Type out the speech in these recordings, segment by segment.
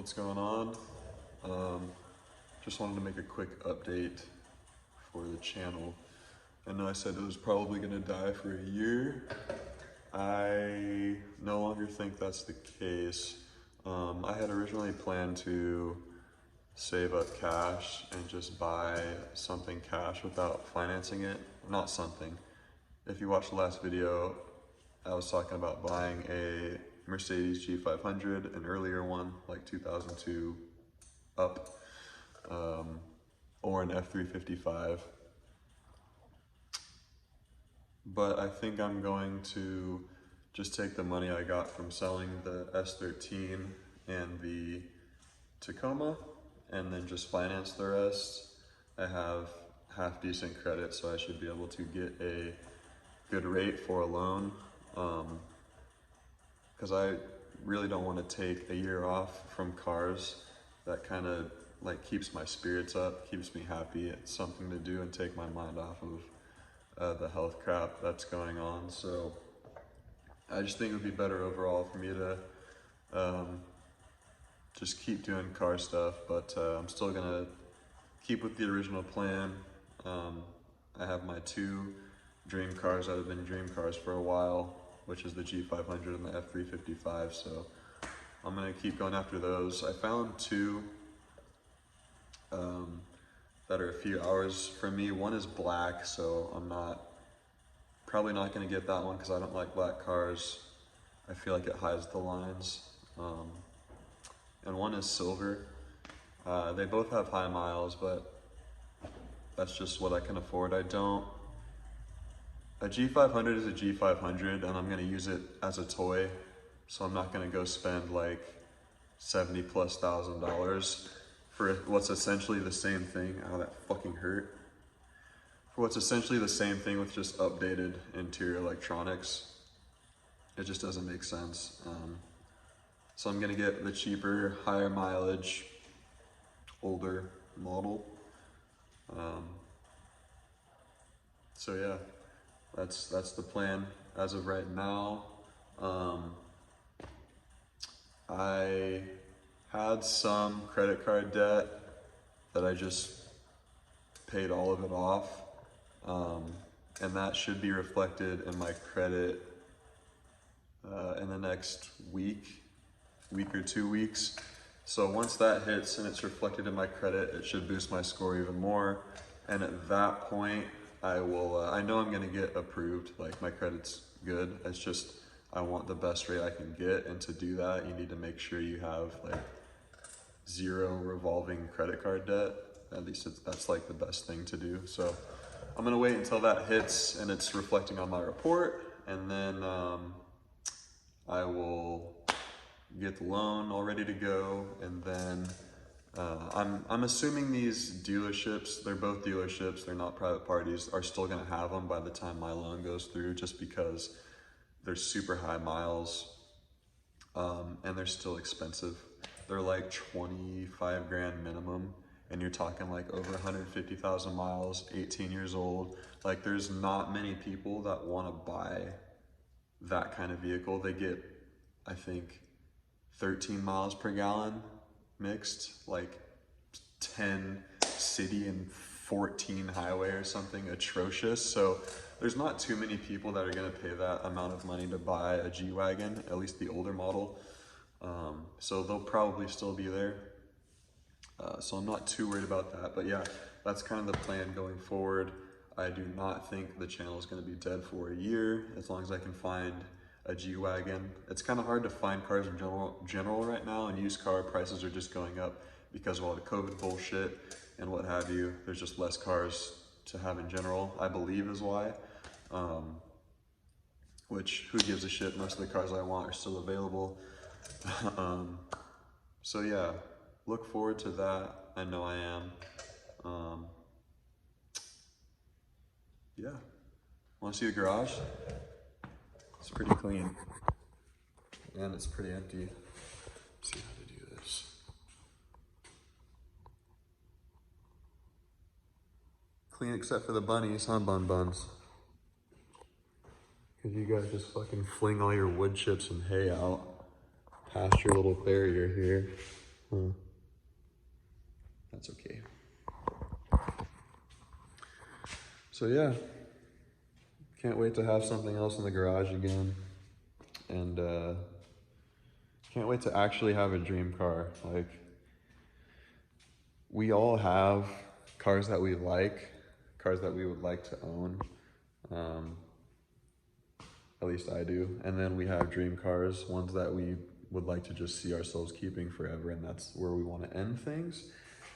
What's going on? Just wanted to make a quick update for the channel. I know I said it was probably gonna die for a year. I no longer think that's the case. I had originally planned to save up cash and just buy something cash without financing it. Not something. If you watched the last video, I was talking about buying a Mercedes G500, an earlier one, like 2002 up, or an F355. But I think I'm going to just take the money I got from selling the S13 and the Tacoma and then just finance the rest. I have half decent credit, so I should be able to get a good rate for a loan. Because I really don't want to take a year off from cars. That kind of like keeps my spirits up, keeps me happy. It's something to do and take my mind off of the health crap that's going on. So I just think it would be better overall for me to just keep doing car stuff, but I'm still gonna keep with the original plan. I have my two dream cars that have been dream cars for a while, which is the G500 and the F355, so I'm gonna keep going after those. I found two that are a few hours from me. One is black, so I'm probably not gonna get that one because I don't like black cars. I feel like it hides the lines. And one is silver. They both have high miles, but that's just what I can afford. A G500 is a G500 and I'm gonna use it as a toy. So I'm not gonna go spend like $70,000+ for what's essentially the same thing. Oh, that fucking hurt. For what's essentially the same thing with just updated interior electronics. It just doesn't make sense. So I'm gonna get the cheaper, higher mileage, older model. So yeah, that's the plan as of right now. I had some credit card debt that I just paid all of it off, and that should be reflected in my credit in the next week or 2 weeks. So once that hits and it's reflected in my credit, it should boost my score even more. And at that point, I will, I know I'm gonna get approved, like my credit's good. It's just, I want the best rate I can get. And to do that, you need to make sure you have like 0 revolving credit card debt. At least that's like the best thing to do. So I'm gonna wait until that hits and it's reflecting on my report. And then I will get the loan all ready to go, and then I'm assuming these dealerships, they're both dealerships, they're not private parties, are still gonna have them by the time my loan goes through, just because they're super high miles and they're still expensive. They're like 25 grand minimum, and you're talking like over 150,000 miles, 18 years old. Like there's not many people that wanna buy that kind of vehicle. They get, I think, 13 miles per gallon mixed, like 10 city and 14 highway or something atrocious. So there's not too many people that are gonna pay that amount of money to buy a G-Wagon, at least the older model. So they'll probably still be there. So I'm not too worried about that, but yeah, that's kind of the plan going forward. I do not think the channel is gonna be dead for a year, as long as I can find a G-Wagon. It's kind of hard to find cars in general right now, and used car prices are just going up because of all the COVID bullshit and what have you. There's just less cars to have in general, I believe is why. Which, who gives a shit? Most of the cars I want are still available. So yeah, look forward to that. I know I am. Yeah, wanna see the garage? It's pretty clean, and it's pretty empty. Let's see how to do this. Clean except for the bunnies, huh, buns? Because you guys just fucking fling all your wood chips and hay out past your little barrier here. That's okay. So yeah, can't wait to have something else in the garage again. And can't wait to actually have a dream car. Like, we all have cars that we like, cars that we would like to own. At least I do. And then we have dream cars, ones that we would like to just see ourselves keeping forever, and that's where we want to end things.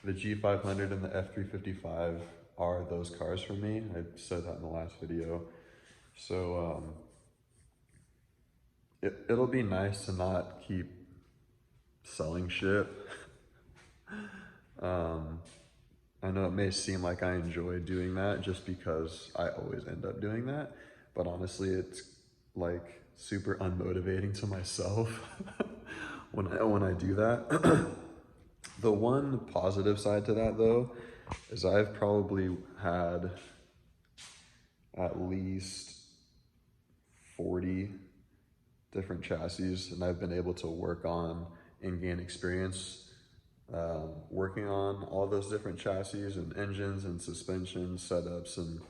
The G500 and the F355 are those cars for me. I said that in the last video. So it'll be nice to not keep selling shit. I know it may seem like I enjoy doing that just because I always end up doing that, but honestly, it's like super unmotivating to myself when I do that. The one positive side to that though is I've probably had at least 40 different chassis, and I've been able to work on and gain experience working on all those different chassis and engines and suspension setups. And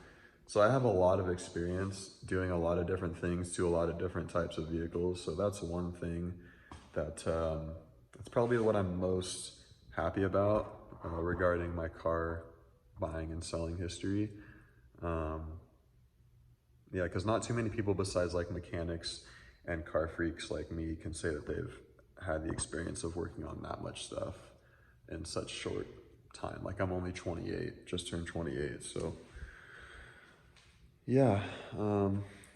so I have a lot of experience doing a lot of different things to a lot of different types of vehicles. So that's one thing that that's probably what I'm most happy about regarding my car buying and selling history. Yeah, because not too many people besides like mechanics and car freaks like me can say that they've had the experience of working on that much stuff in such short time. Like, I'm only 28, just turned 28, so yeah.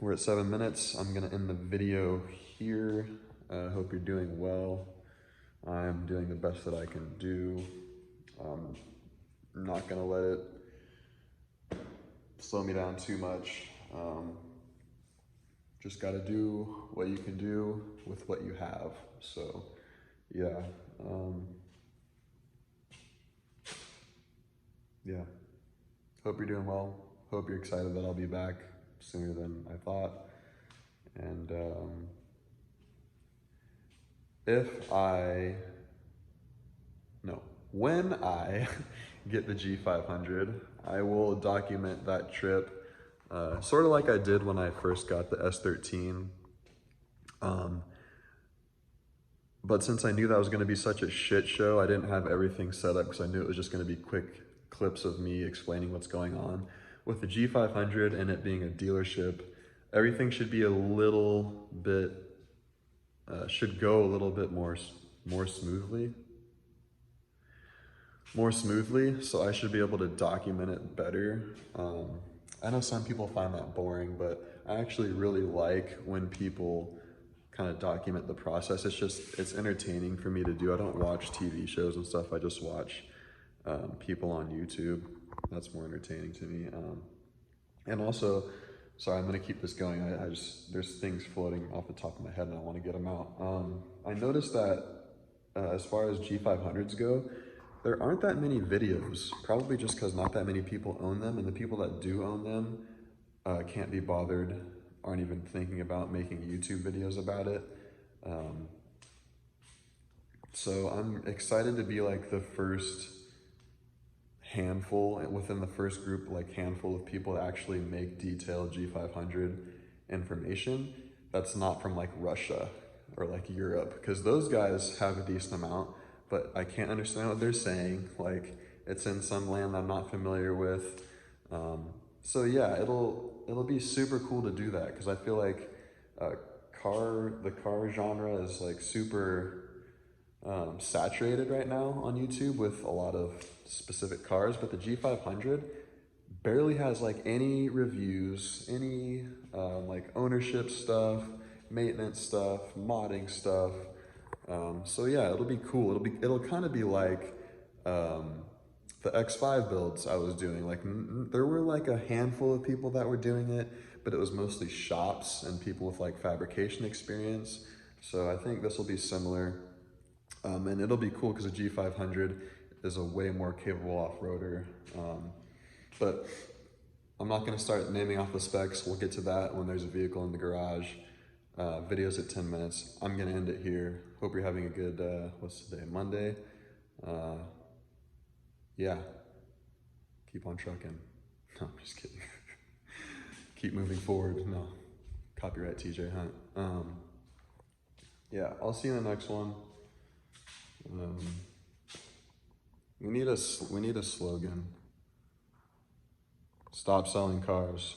We're at 7 minutes. I'm gonna end the video here. Hope you're doing well. I'm doing the best that I can do. I'm not gonna let it slow me down too much. Just gotta do what you can do with what you have. So yeah. Yeah, hope you're doing well. Hope you're excited that I'll be back sooner than I thought. And when I get the G500, I will document that trip, sort of like I did when I first got the S13. But since I knew that was gonna be such a shit show, I didn't have everything set up because I knew it was just gonna be quick clips of me explaining what's going on. With the G500 and it being a dealership, everything should be a little bit, should go a little bit more smoothly. So I should be able to document it better. I know some people find that boring, but I actually really like when people kind of document the process. It's entertaining for me to do. I don't watch TV shows and stuff. I just watch people on YouTube. That's more entertaining to me. And also, sorry, I'm gonna keep this going. There's things floating off the top of my head and I wanna get them out. I noticed that as far as G500s go, there aren't that many videos, probably just because not that many people own them, and the people that do own them can't be bothered, aren't even thinking about making YouTube videos about it. So I'm excited to be like the first handful, within the first group, like handful of people that actually make detailed G500 information that's not from like Russia or like Europe, because those guys have a decent amount, but I can't understand what they're saying. Like, it's in some land I'm not familiar with. So yeah, it'll be super cool to do that, because I feel like the car genre is like super saturated right now on YouTube with a lot of specific cars, but the G500 barely has like any reviews, any like ownership stuff, maintenance stuff, modding stuff. So yeah, it'll be cool. It'll kind of be like the X5 builds I was doing. Like, there were like a handful of people that were doing it, but it was mostly shops and people with like fabrication experience. So I think this will be similar. And it'll be cool because the G500 is a way more capable off-roader. But I'm not gonna start naming off the specs. We'll get to that when there's a vehicle in the garage. Video's at 10 minutes. I'm gonna end it here. Hope you're having a good, what's today, Monday? Yeah, keep on trucking. No, I'm just kidding. Keep moving forward. No, copyright TJ Hunt. Yeah, I'll see you in the next one. We need a slogan. Stop selling cars.